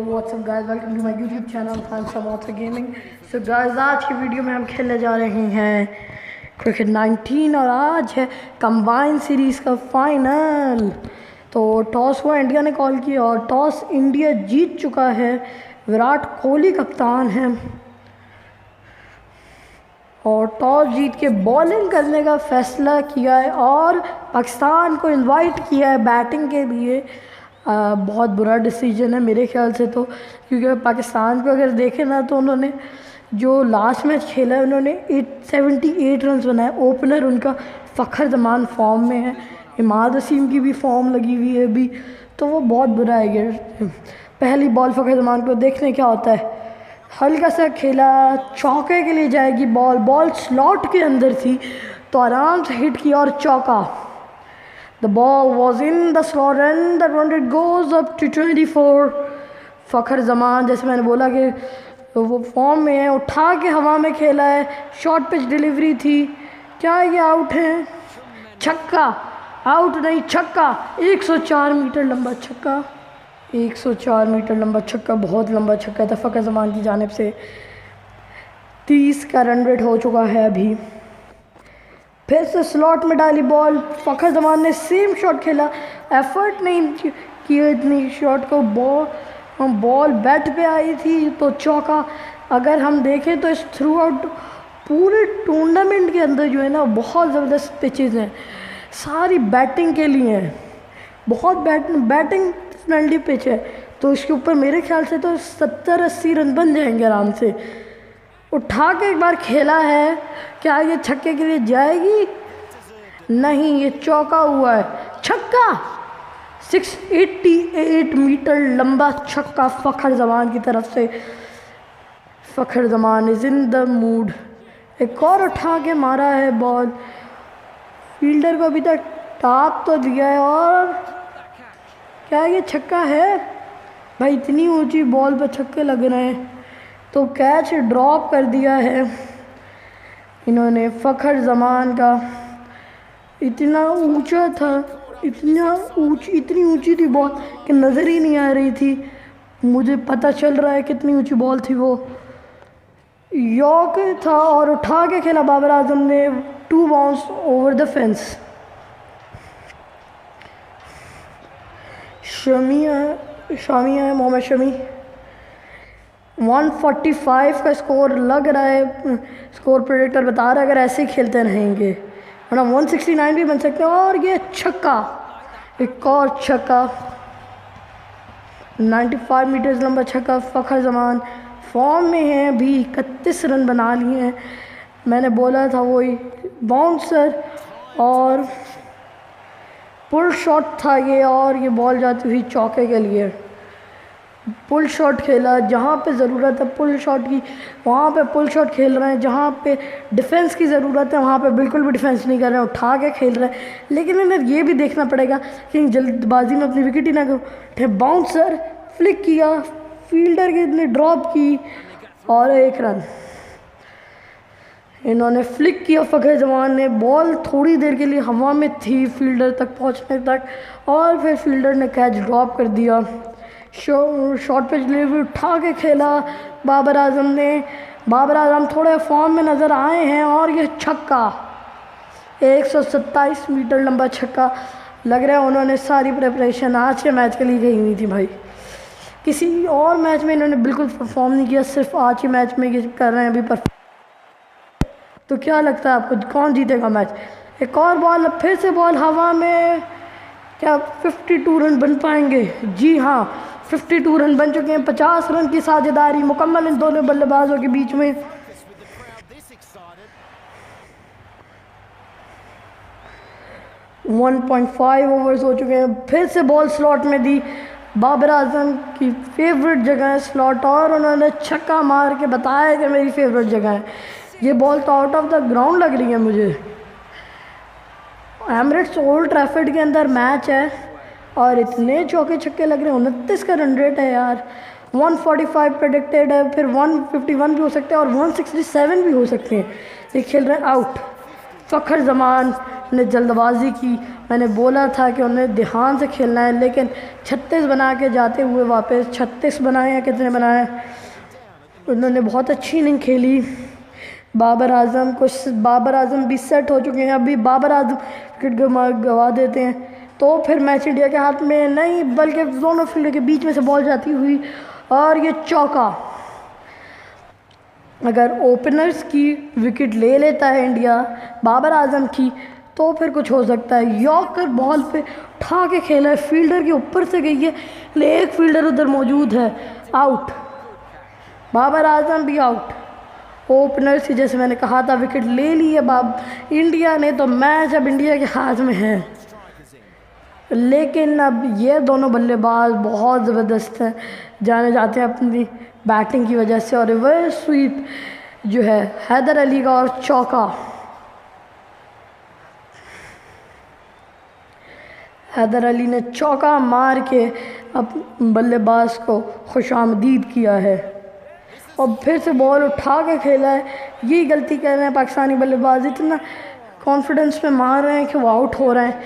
What's up guys, welcome to my YouTube channel Handsome Gaming. So guys, आज की video में हम खेलने जा रहे हैं क्रिकेट 19 और आज है कंबाइन सीरीज़ का फाइनल। तो टॉस हुआ, इंडिया ने कॉल किया और टॉस इंडिया जीत चुका है। विराट कोहली कप्तान है और टॉस जीत के बॉलिंग करने का फैसला किया है और पाकिस्तान को इनवाइट किया है बैटिंग के लिए। बहुत बुरा डिसीजन है मेरे ख्याल से, तो क्योंकि पाकिस्तान को अगर देखें ना तो उन्होंने जो लास्ट मैच खेला है उन्होंने 78 रन बनाए। ओपनर उनका फ़खर जमान फॉर्म में है, इमाद वसीम की भी फॉर्म लगी हुई है अभी, तो वो बहुत बुरा है। पहली बॉल फ़खर जमान को देखने क्या होता है, हल्का सा खेला, चौके के लिए जाएगी बॉल स्लॉट के अंदर थी तो आराम से हिट किया और चौका। The ball was in the slot and the run rate goes up to 24। Fakhar Zaman, जैसे मैंने बोला कि वो फॉर्म में है, उठा के हवा में खेला है, शॉर्ट पिच डिलीवरी थी। क्या ये आउट है? छक्का, आउट नहीं छक्का। 104 मीटर लंबा छक्का, 104 मीटर लंबा छक्का, बहुत लंबा छक्का था फ़खर जमान की जानिब से। 30 का रन रेट हो चुका है अभी। फिर से स्लॉट में डाली बॉल, फ़खर जमान ने सेम शॉट खेला, एफर्ट नहीं किया इतनी शॉट को। बॉल बैट पे आई थी तो चौका। अगर हम देखें तो इस थ्रू आउट पूरे टूर्नामेंट के अंदर जो है ना बहुत ज़बरदस्त पिचेस हैं, सारी बैटिंग के लिए हैं, बहुत बैटिंग फ्रेंडली पिच है, तो इसके ऊपर मेरे ख्याल से तो 70-80 रन बन जाएंगे आराम से। उठा के एक बार खेला है, क्या ये छक्के के लिए जाएगी? नहीं, ये चौका हुआ है, छक्का। 688 मीटर लंबा छक्का फ़खर जमान की तरफ से। Fakhar Zaman is in the mood. एक और उठा के मारा है बॉल, फील्डर को अभी तक टाप तो दिया है और क्या ये छक्का है? भाई इतनी ऊंची बॉल पर छक्के लग रहे हैं, तो कैच ड्रॉप कर दिया है इन्होंने। फ़खर जमान का इतना ऊंचा था, इतनी ऊंची थी बॉल कि नज़र ही नहीं आ रही थी। मुझे पता चल रहा है कितनी ऊंची बॉल थी वो। यॉर्क था और उठा के खेला बाबर आजम ने, 2 bounce over the fence. Shami है, मोहम्मद शमी। 145 का स्कोर लग रहा है, स्कोर प्रेडिक्टर बता रहा है अगर ऐसे ही खेलते रहेंगे वरना 169 भी बन सकते हैं। और ये छक्का, एक और छक्का, 95 मीटर्स लंबा छक्का। फ़खर जमान फॉर्म में है, अभी 31 रन बना लिए हैं। मैंने बोला था वही बाउंसर और पुल शॉट था ये, और ये बॉल जाती हुई चौके के लिए। पुल शॉट खेला, जहाँ पे ज़रूरत है पुल शॉट की वहाँ पे पुल शॉट खेल रहे हैं, जहाँ पे डिफेंस की ज़रूरत है वहाँ पे बिल्कुल भी डिफेंस नहीं कर रहे हैं, उठा के खेल रहे हैं। लेकिन इन्हें ये भी देखना पड़ेगा कि जल्दबाजी में अपनी विकेट ही ना उठे। बाउंसर फ्लिक किया, फील्डर की इतनी ड्रॉप की और 1 रन। इन्होंने फ्लिक किया फ़खर जमान ने, बॉल थोड़ी देर के लिए हवा में थी फील्डर तक पहुँचने तक, और फिर फील्डर ने कैच ड्रॉप कर दिया। शॉर्ट पिच डिलीवरी उठा के खेला बाबर आजम ने। बाबर आजम थोड़े फॉर्म में नज़र आए हैं और ये छक्का, 127 मीटर लंबा छक्का। लग रहा है उन्होंने सारी प्रिपरेशन आज के मैच के लिए की हुई थी भाई। किसी और मैच में इन्होंने बिल्कुल परफॉर्म नहीं किया, सिर्फ आज के मैच में ये कर रहे हैं अभी परफॉर्म। तो क्या लगता है आपको कौन जीतेगा मैच? एक और बॉल, फिर से बॉल हवा में, क्या 52 रन बन पाएंगे? जी हाँ, 52 रन बन चुके हैं। 50 रन की साझेदारी मुकम्मल इन दोनों बल्लेबाजों के बीच में। वन 1.5 ओवर्स हो चुके हैं। फिर से बॉल स्लॉट में दी, बाबर आजम की फेवरेट जगह है स्लॉट, और उन्होंने छक्का मार के बताया कि मेरी फेवरेट जगह है। ये बॉल तो आउट ऑफ द ग्राउंड लग रही है मुझे। एमिरेट्स ओल्ड ट्रैफर्ड के अंदर मैच है और इतने चौके छक्के लग रहे हैं। 29 का रन रेट है यार। 145 प्रेडिक्टेड है, फिर 151 भी हो सकते हैं और 167 भी हो सकते हैं। ये खेल रहे हैं आउट। फ़खर जमान ने जल्दबाजी की। मैंने बोला था कि उन्हें ध्यान से खेलना है, लेकिन 36 बना के जाते हुए वापस 36 बनाए या कितने बनाए, उन्होंने बहुत अच्छी इनिंग खेली। बाबर आजम भी सेट हो चुके हैं। अभी बाबर आजम विकेट गवा देते हैं तो फिर मैच इंडिया के हाथ में नहीं, बल्कि दोनों फील्डर के बीच में से बॉल जाती हुई और ये चौका। अगर ओपनर्स की विकेट ले लेता है इंडिया बाबर आजम की, तो फिर कुछ हो सकता है। यॉर्कर बॉल पे उठा के खेला है, फील्डर के ऊपर से गई है, लेकिन एक फील्डर उधर मौजूद है, आउट। बाबर आजम भी आउट। ओपनर्स की, जैसे मैंने कहा था, विकेट ले ली है इंडिया ने, तो मैच अब इंडिया के हाथ में है। लेकिन अब ये दोनों बल्लेबाज बहुत ज़बरदस्त हैं, जाने जाते हैं अपनी बैटिंग की वजह से। और रिवर्स स्वीप जो है हैदर अली का, और चौका हैदर अली ने चौका मार के अब बल्लेबाज को खुशामदीद किया है और फिर से बॉल उठा के खेला है। यही गलती कर रहे हैं पाकिस्तानी बल्लेबाज, इतना कॉन्फिडेंस में मार रहे हैं कि वो आउट हो रहे हैं।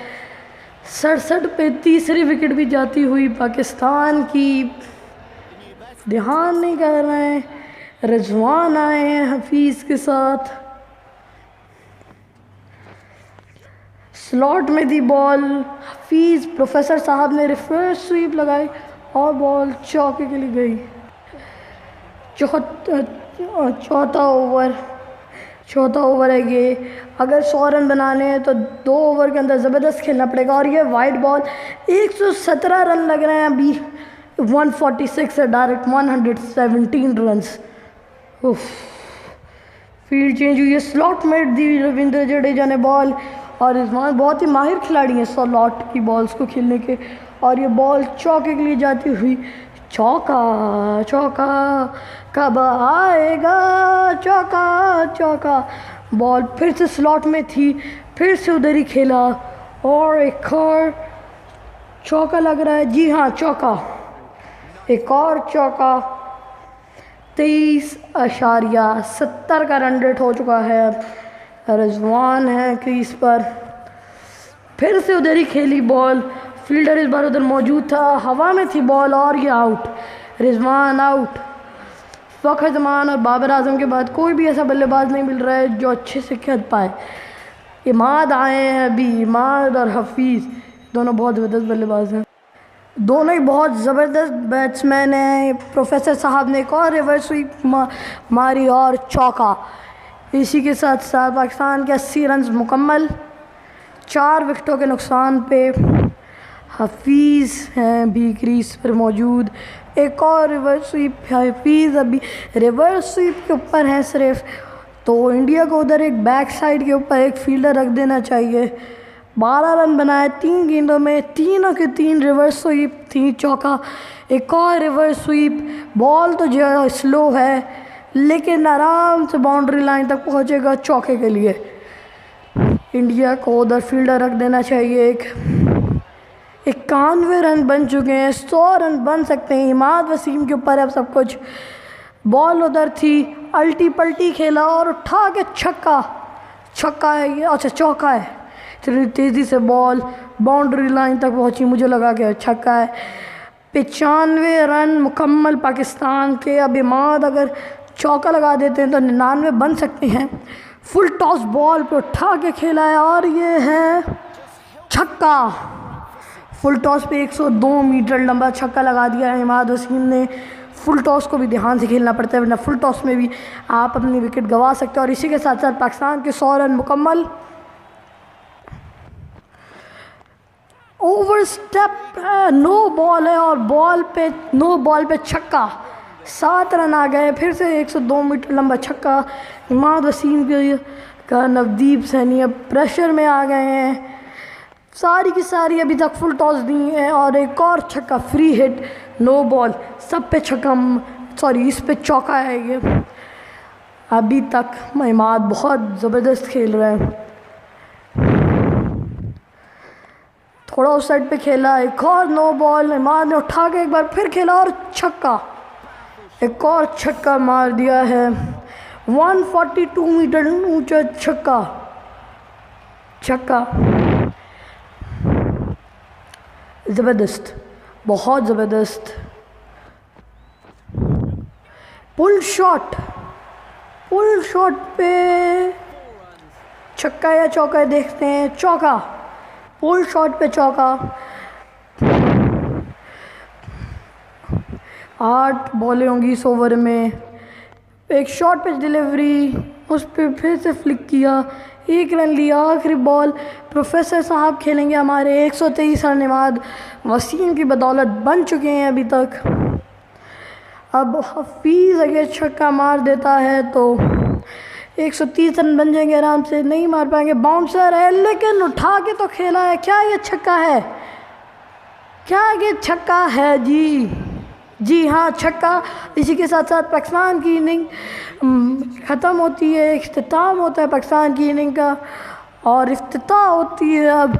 67 पे तीसरी विकेट भी जाती हुई पाकिस्तान की, ध्यान नहीं कर रहे हैं। रिजवान आए हैं हफीज़ के साथ, स्लॉट में दी बॉल, हफीज़ प्रोफेसर साहब ने रिवर्स स्वीप लगाई और बॉल चौके के लिए गई। चौथा ओवर है ये। अगर 100 रन बनाने हैं तो 2 ओवर के अंदर ज़बरदस्त खेलना पड़ेगा। और ये वाइड बॉल, 117 रन लग रहे हैं अभी, 146 है डायरेक्ट, 117 रन्स। फील्ड चेंज हुई है, स्लॉट में दी रविंद्र जडेजा ने बॉल, और रिजवान बहुत ही माहिर खिलाड़ी हैं स्लॉट की बॉल्स को खेलने के। और ये बॉल चौके के लिए जाती हुई, चौका कब आएगा, चौका। बॉल फिर से स्लॉट में थी, फिर से उधर ही खेला और एक और चौका लग रहा है। जी हाँ, चौका, एक और चौका। 23.70 का रन रेट हो चुका है। रिजवान है क्रीज पर, फिर से उधर ही खेली बॉल, फील्डर इस बार उधर मौजूद था, हवा में थी बॉल और ये आउट। रिजवान आउट। फ़खर जमान और बाबर आजम के बाद कोई भी ऐसा बल्लेबाज नहीं मिल रहा है जो अच्छे से खेल पाए। इमाद आए हैं अभी, इमाद और हफीज़ दोनों बहुत ज़बरदस्त बल्लेबाज हैं, दोनों ही बहुत ज़बरदस्त बैट्समैन हैं। प्रोफेसर साहब ने एक और रिवर्स स्वीप मारी और चौका। इसी के साथ साथ पाकिस्तान के 80 रन मुकम्मल, 4 विकेटों के नुकसान पे। हफीज़ हैं भी क्रीज पर मौजूद, एक और रिवर्स स्वीप। हफीज़ अभी रिवर्स स्वीप के ऊपर हैं सिर्फ, तो इंडिया को उधर एक बैक साइड के ऊपर एक फील्डर रख देना चाहिए। 12 रन बनाए 3 गेंदों में, तीनों के 3 रिवर्स स्वीप थी, चौका, एक और रिवर्स स्वीप। बॉल तो जो है स्लो है, लेकिन आराम से बाउंड्री लाइन तक पहुंचेगा चौके के लिए। इंडिया को उधर फील्डर रख देना चाहिए। 91 रन बन चुके हैं, 100 रन बन सकते हैं। इमाद वसीम के ऊपर अब सब कुछ। बॉल उधर थी, अल्टी पल्टी खेला और उठा के छक्का है ये, अच्छा चौका है। इतनी तेज़ी से बॉल बाउंड्री लाइन तक पहुंची, मुझे लगा कि छक्का है। 95 रन मुकम्मल पाकिस्तान के। अब इमाद अगर चौका लगा देते हैं तो 99 बन सकते हैं। फुल टॉस बॉल पे उठा के खेला है और ये है छक्का। फुल टॉस पे 102 मीटर लंबा छक्का लगा दिया है इमाद वसीम ने। फुल टॉस को भी ध्यान से खेलना पड़ता है, वरना फुल टॉस में भी आप अपनी विकेट गंवा सकते हैं। और इसी के साथ साथ पाकिस्तान के 100 रन मुकम्मल। ओवर स्टेप नो बॉल है और नो बॉल पे छक्का। 7 रन आ गए, फिर से 102 मीटर लंबा छक्का इमाद वसीम का। नवदीप सैनी अब प्रेशर में आ गए हैं, सारी की सारी अभी तक फुल टॉस दी है और एक और छक्का, फ्री हिट, नो बॉल, सब पे छक्का, सॉरी इस पे चौका है ये। अभी तक इमाद बहुत ज़बरदस्त खेल रहे हैं। थोड़ा उस साइड पे खेला, एक और नो बॉल, इमाद ने उठा के एक बार फिर खेला और छक्का, एक और छक्का मार दिया है। 142 मीटर ऊंचा छक्का। छक्का, ज़बरदस्त, बहुत ज़बरदस्त। पुल शॉट, पुल शॉट पे छक्का या चौका, देखते हैं। चौका, पुल शॉट पे चौका। 8 बॉलें होंगी इस ओवर में। एक शॉर्ट पिच डिलीवरी, उस पर फिर से फ्लिक किया, 1 रन लिया। आखिरी बॉल प्रोफेसर साहब खेलेंगे हमारे 123 रन बाद, वसीम की बदौलत बन चुके हैं अभी तक। अब हफीज़ अगर छक्का मार देता है तो 130 रन बन जाएंगे आराम से। नहीं मार पाएंगे, बाउंसर है लेकिन उठा के तो खेला है। क्या ये छक्का है? क्या ये छक्का है? जी हाँ, छक्का। इसी के साथ साथ पाकिस्तान की इनिंग ख़त्म होती है, इख्तिताम होता है पाकिस्तान की इनिंग का, और इफ्तिताह होती है अब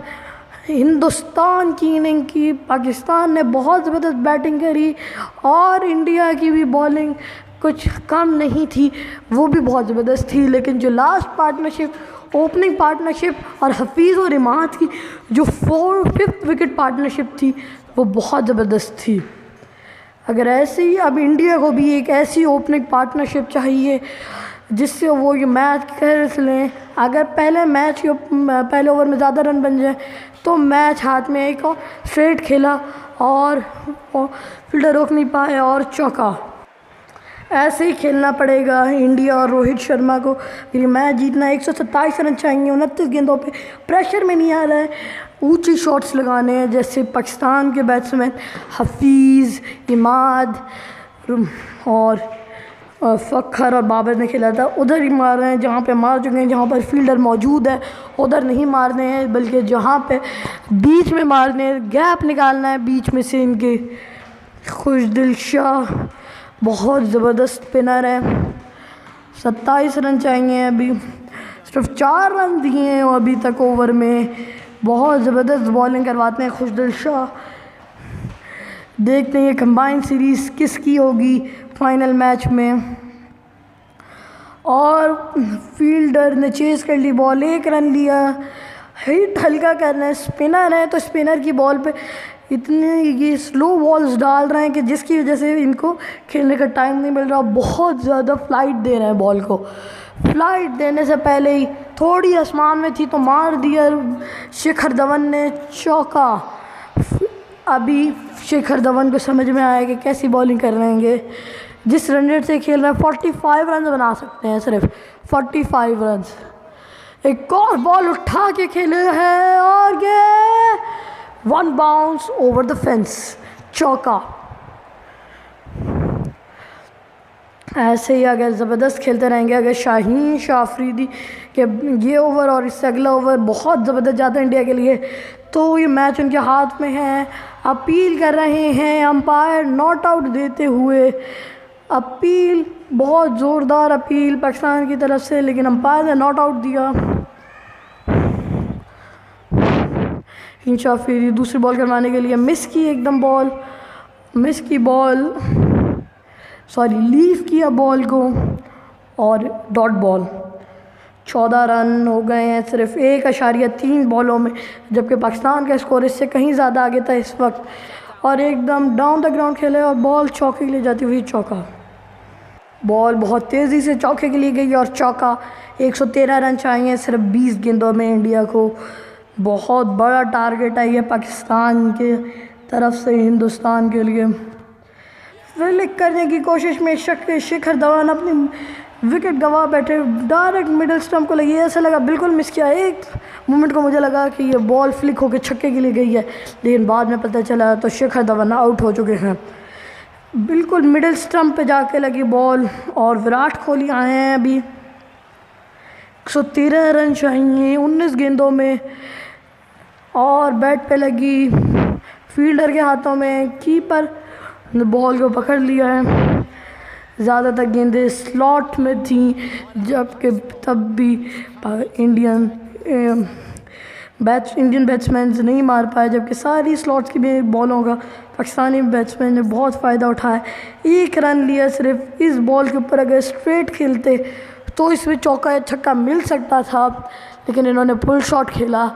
हिंदुस्तान की इनिंग की। पाकिस्तान ने बहुत ज़बरदस्त बैटिंग करी और इंडिया की भी बॉलिंग कुछ कम नहीं थी, वो भी बहुत ज़बरदस्त थी। लेकिन जो लास्ट पार्टनरशिप, ओपनिंग पार्टनरशिप और हफीज़ और इमाद की जो 4-5 विकेट पार्टनरशिप थी, वो बहुत ज़बरदस्त थी। अगर ऐसे ही अब इंडिया को भी एक ऐसी ओपनिंग पार्टनरशिप चाहिए जिससे वो ये मैच कर लें। अगर पहले ओवर में ज़्यादा रन बन जाए तो मैच हाथ में एक और स्ट्रेट खेला और फील्डर रोक नहीं पाए और चौका। ऐसे ही खेलना पड़ेगा इंडिया और रोहित शर्मा को। ये मैच जीतना 127 रन चाहिए 29 गेंदों पे। प्रेशर में नहीं आ रहा है, ऊंची शॉट्स लगाने हैं जैसे पाकिस्तान के बैट्समैन हफीज़, इमाद और फ़खर और बाबर ने खेला था, उधर ही मार रहे हैं। जहाँ पे मार चुके हैं, जहाँ पर फील्डर मौजूद है उधर नहीं मारने हैं, बल्कि जहाँ पे बीच में मारने हैं, गैप निकालना है बीच में से इनके। खुशदिल शाह बहुत ज़बरदस्त स्पिनर है। 27 रन चाहिए अभी, सिर्फ 4 रन दिए हैं अभी तक ओवर में। बहुत ज़बरदस्त बॉलिंग करवाते हैं खुशदिल शाह। देखते हैं कंबाइन सीरीज़ किसकी होगी फाइनल मैच में। और फील्डर ने चेज़ कर ली बॉल, 1 रन लिया। हिट हल्का करना है, स्पिनर है तो स्पिनर की बॉल पे इतने ये स्लो बॉल्स डाल रहे हैं कि जिसकी वजह से इनको खेलने का टाइम नहीं मिल रहा। बहुत ज़्यादा फ्लाइट दे रहे हैं बॉल को। फ्लाइट देने से पहले ही थोड़ी आसमान में थी तो मार दिया शिखर धवन ने चौका। अभी शिखर धवन को समझ में आया कि कैसी बॉलिंग कर रहेंगे। जिस रन रेट से खेल रहे हैं 45 रन बना सकते हैं, सिर्फ 45 रन। एक और बॉल उठा के खेले हैं और ये 1 बाउंस ओवर द फेंस, चौका। ऐसे ही अगर ज़बरदस्त खेलते रहेंगे, अगर शाहीन शाह अफरीदी के ये ओवर और इससे अगला ओवर बहुत ज़बरदस्त जाता है इंडिया के लिए, तो ये मैच उनके हाथ में है। अपील कर रहे हैं अंपायर नॉट आउट देते हुए। अपील, बहुत ज़ोरदार अपील पाकिस्तान की तरफ से, लेकिन अंपायर ने नॉट आउट दिया। शाह अफरीदी दूसरी बॉल करवाने के लिए मिस की, एकदम बॉल मिस की, लीव किया बॉल को और डॉट बॉल। 14 रन हो गए हैं सिर्फ 1.3 बॉलों में, जबकि पाकिस्तान का स्कोर इससे कहीं ज़्यादा आगे था इस वक्त। और एकदम डाउन द ग्राउंड खेले और बॉल चौके के लिए जाती हुई चौका। बॉल बहुत तेज़ी से चौके के लिए गई और चौका। 113 रन चाहिए सिर्फ 20 गेंदों में इंडिया को। बहुत बड़ा टारगेट है ये पाकिस्तान के तरफ से हिंदुस्तान के लिए। फ्लिक करने की कोशिश में शिखर धवन अपनी विकेट गंवा बैठे, डायरेक्ट मिडिल स्टंप को लगी। ऐसा लगा बिल्कुल मिस किया। एक मोमेंट को मुझे लगा कि ये बॉल फ्लिक होकर छक्के के लिए गई है, लेकिन बाद में पता चला तो शिखर धवन आउट हो चुके हैं। बिल्कुल मिडिल स्टंप पे जाके लगी बॉल और विराट कोहली आए हैं अभी। 113 रन चाहिए 19 गेंदों में और बैट पे लगी, फील्डर के हाथों में। कीपर ने बॉल को पकड़ लिया है। ज़्यादातर गेंदें स्लॉट में थी, जबकि तब भी इंडियन बैट्समैन नहीं मार पाए, जबकि सारी स्लॉट्स की भी बॉलों का पाकिस्तानी बैट्समैन ने बहुत फ़ायदा उठाया। 1 रन लिया सिर्फ। इस बॉल के ऊपर अगर स्ट्रेट खेलते तो इसमें चौका या छक्का मिल सकता था, लेकिन इन्होंने पुल शॉट खेला।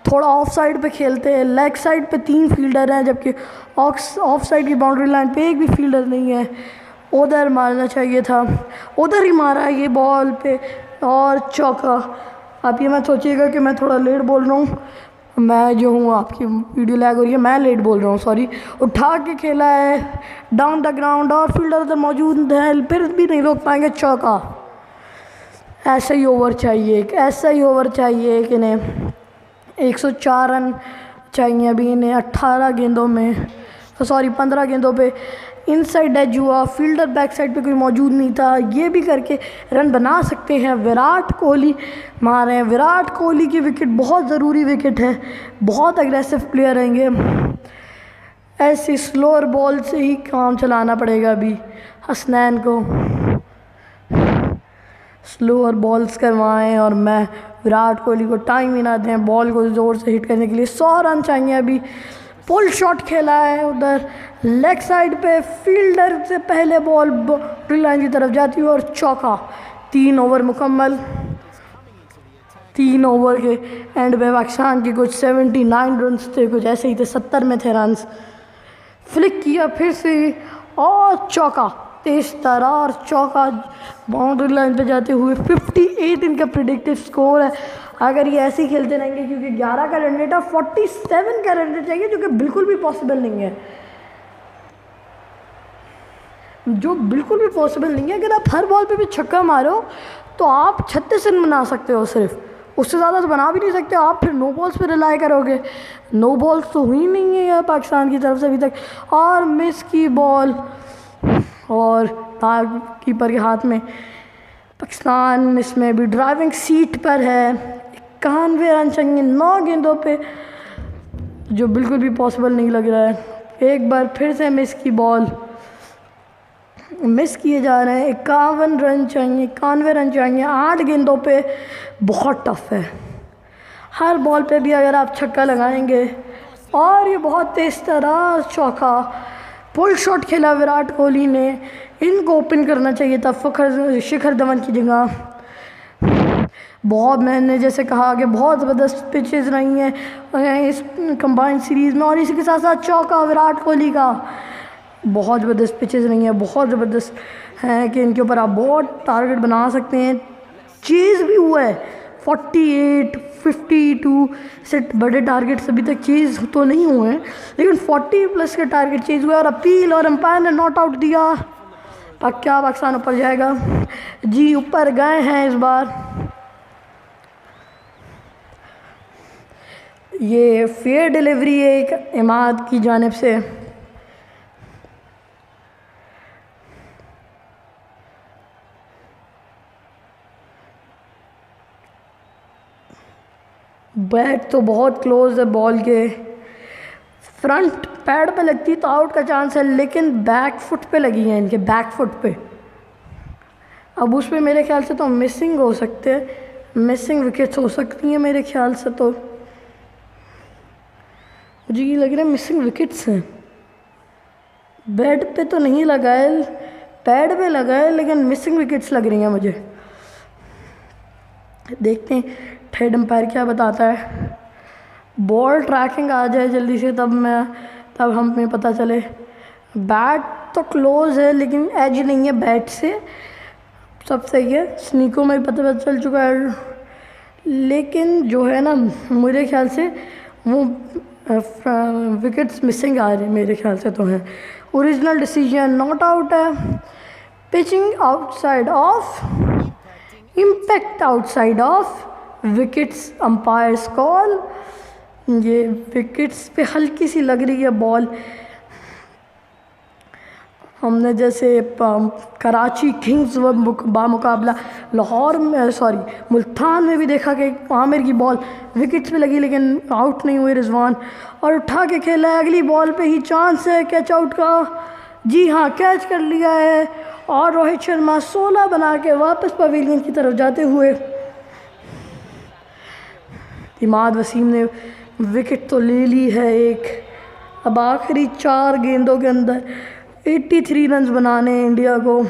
थोड़ा ऑफ साइड पे खेलते हैं, लेग साइड पे 3 फील्डर हैं जबकि ऑफ साइड की बाउंड्री लाइन पे एक भी फील्डर नहीं है। उधर मारना चाहिए था, उधर ही मारा ये बॉल पे और चौका। आप ये मत सोचिएगा कि मैं थोड़ा लेट बोल रहा हूँ, मैं जो हूँ आपकी वीडियो लैग हो रही है, मैं लेट बोल रहा हूँ सॉरी। उठा के खेला है डाउन द ग्राउंड और फील्डर उधर मौजूद है, फिर भी नहीं रोक पाएंगे, चौका। ऐसा ही ओवर चाहिए, ऐसा ही ओवर चाहिए कि इन्हें 104 रन चाहिए अभी इन्हें 18 गेंदों में, सॉरी 15 गेंदों पे। इनसाइड एज हुआ, फील्डर बैक साइड पे कोई मौजूद नहीं था, ये भी करके रन बना सकते हैं। विराट कोहली मारे हैं, विराट कोहली की विकेट बहुत ज़रूरी विकेट है, बहुत अग्रेसिव प्लेयर रहेंगे। ऐसी स्लोअर बॉल से ही काम चलाना पड़ेगा अभी हसनैन को, स्लोअर बॉल्स करवाएं और मैं विराट कोहली को टाइम ही ना दें बॉल को ज़ोर से हिट करने के लिए। 100 रन चाहिए अभी। पुल शॉट खेला है उधर लेग साइड पे, फील्डर से पहले बॉल बाउंड्री लाइन की तरफ जाती है और चौका। 3 ओवर मुकम्मल। 3 ओवर के एंड पे पाकिस्तान के कुछ 79 रन्स थे, कुछ ऐसे ही थे, 70 में थे रन्स। फ्लिक किया फिर से और चौका, तेज तरार चौका बाउंड्री लाइन पे जाते हुए। 58 इनका प्रिडिक्टिव स्कोर है। अगर ये ऐसे ही खेलते रहेंगे, क्योंकि 11 का रन रेट है, 47 का रन रेट चाहिए जो कि बिल्कुल भी पॉसिबल नहीं है, जो बिल्कुल भी पॉसिबल नहीं है। अगर आप हर बॉल पे भी छक्का मारो तो आप 36 रन बना सकते हो, सिर्फ उससे ज़्यादा तो बना भी नहीं सकते आप। फिर नो बॉल्स पे रिलाई करोगे, नो बॉल्स तो हुई नहीं है यार पाकिस्तान की तरफ से अभी तक। और मिस की बॉल और कीपर के हाथ में। पाकिस्तान इसमें भी ड्राइविंग सीट पर है। 91 रन चाहिए 9 गेंदों पे, जो बिल्कुल भी पॉसिबल नहीं लग रहा है। एक बार फिर से मिस की बॉल, मिस किए जा रहे हैं। 51 रन चाहिए, 91 रन चाहिए 8 गेंदों पे, बहुत टफ है। हर बॉल पे भी अगर आप छक्का लगाएंगे, और ये बहुत तेज़ तरह चौका। पुल शॉट खेला विराट कोहली ने, इनको ओपन करना चाहिए था शिखर धवन की जगह। बहुत, मैंने जैसे कहा कि बहुत ज़बरदस्त पिचेस रही हैं इस कंबाइंड सीरीज़ में, और इसी के साथ साथ चौका विराट कोहली का। बहुत ज़बरदस्त पिचेस रही हैं, बहुत ज़बरदस्त हैं कि इनके ऊपर आप बहुत टारगेट बना सकते हैं। चेज़ भी हुआ है 48, 52 से बड़े टारगेट्स अभी तक चेज़ तो नहीं हुए हैं, लेकिन 40+ के टारगेट चेज़ हुए। और अपील और अंपायर ने नॉट आउट दिया। अब क्या पाकिस्तान ऊपर जाएगा? जी ऊपर गए हैं इस बार। ये फेयर डिलीवरी है एक इमाद की जानिब से। बैट तो बहुत क्लोज है बॉल के, फ्रंट पैड पे लगती तो आउट का चांस है, लेकिन बैक फुट पे लगी है, इनके बैक फुट पे। अब उस पर मेरे ख्याल से तो मिसिंग हो सकते हैं, मिसिंग विकेट्स हो सकती हैं मेरे ख्याल से। तो मुझे ये लग रहा है मिसिंग विकेट्स हैं। बैट पे तो नहीं लगा है, पैड पे लगा है, लेकिन मिसिंग विकेट्स लग रही हैं मुझे। देखते हैं हेड एम्पायर क्या बताता है। बॉल ट्रैकिंग आ जाए जल्दी से, तब हमें पता चले। बैट तो क्लोज है लेकिन एज नहीं है बैट से, सब सही है। स्नीकों में भी पता चल चुका है, लेकिन जो है ना मेरे ख्याल से वो विकेट्स मिसिंग आ रहे हैं मेरे ख्याल से तो हैं। ओरिजिनल डिसीजन नॉट आउट है। Pitching outside of, impact outside of, wickets umpires call. ये विकेट्स पे हल्की सी लग रही है बॉल। हमने जैसे कराची किंग्स बामुकाबला लाहौर में, सॉरी मुल्तान में भी देखा कि आमिर की बॉल विकेट्स पे लगी लेकिन आउट नहीं हुए रिजवान, और उठा के खेला है। अगली बॉल पे ही चांस है कैच आउट का। जी हाँ, कैच कर लिया है और रोहित शर्मा 16 बना के वापस पवेलियन की तरफ जाते हुए। इमाद वसीम ने विकेट तो ले ली है एक। अब आखिरी 4 गेंदों के अंदर 83 रन बनाने इंडिया को।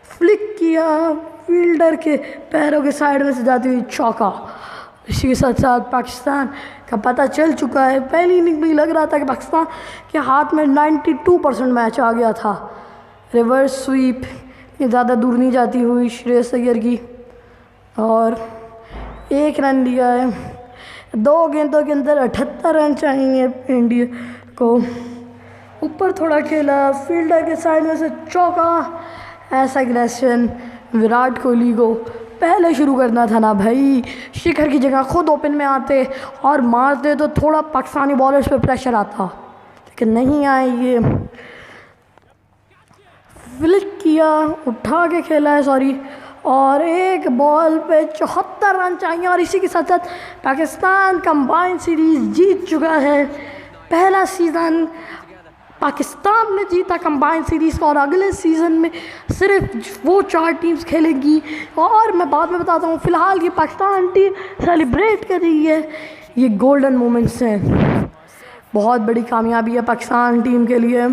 फ्लिक किया, फील्डर के पैरों के साइड में से जाती हुई चौका। इसी के साथ साथ पाकिस्तान का पता चल चुका है, पहली इनिंग में लग रहा था कि पाकिस्तान के हाथ में 92% मैच आ गया था। रिवर्स स्वीप ज़्यादा दूर नहीं जाती हुई श्रेयस अय्यर की, और 1 रन दिया है। 2 गेंदों के अंदर 78 रन चाहिए इंडिया को। ऊपर थोड़ा खेला, फील्डर के साइड में से चौका। ऐसा एग्रेशन विराट कोहली को पहले शुरू करना था ना भाई। शिखर की जगह खुद ओपन में आते और मारते तो थोड़ा पाकिस्तानी बॉलर्स पे प्रेशर आता, लेकिन नहीं आए। ये फ्लिक किया, उठा के खेला है, सॉरी, और 1 बॉल पे 74 रन चाहिए। और इसी के साथ साथ पाकिस्तान कंबाइंड सीरीज़ जीत चुका है। पहला सीज़न पाकिस्तान ने जीता कंबाइंड सीरीज़ का, और अगले सीज़न में सिर्फ वो 4 टीम्स खेलेंगी। और मैं बाद में बताता हूँ, फ़िलहाल ये पाकिस्तान टीम सेलिब्रेट कर रही है। ये गोल्डन मोमेंट्स हैं, बहुत बड़ी कामयाबी है पाकिस्तान टीम के लिए।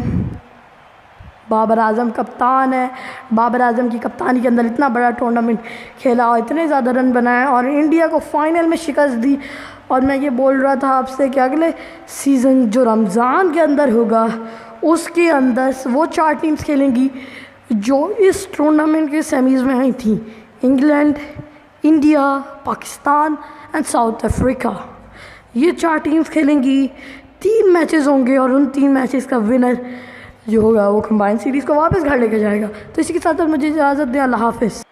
बाबर आजम कप्तान है, बाबर आजम की कप्तानी के अंदर इतना बड़ा टूर्नामेंट खेला और इतने ज़्यादा रन बनाए और इंडिया को फाइनल में शिकस्त दी। और मैं ये बोल रहा था आपसे कि अगले सीज़न जो रमज़ान के अंदर होगा उसके अंदर वो 4 टीम्स खेलेंगी जो इस टूर्नामेंट के सेमीज़ में आई थी। England, India, Pakistan and south Africa, ये 4 टीम्स खेलेंगी। 3 मैचेस होंगे और उन 3 मैचेस का विनर जो होगा वो कंबाइंड सीरीज़ को वापस घर लेके जाएगा। तो इसी के साथ मुझे इजाज़त दें, अल्लाह हाफ़िज़।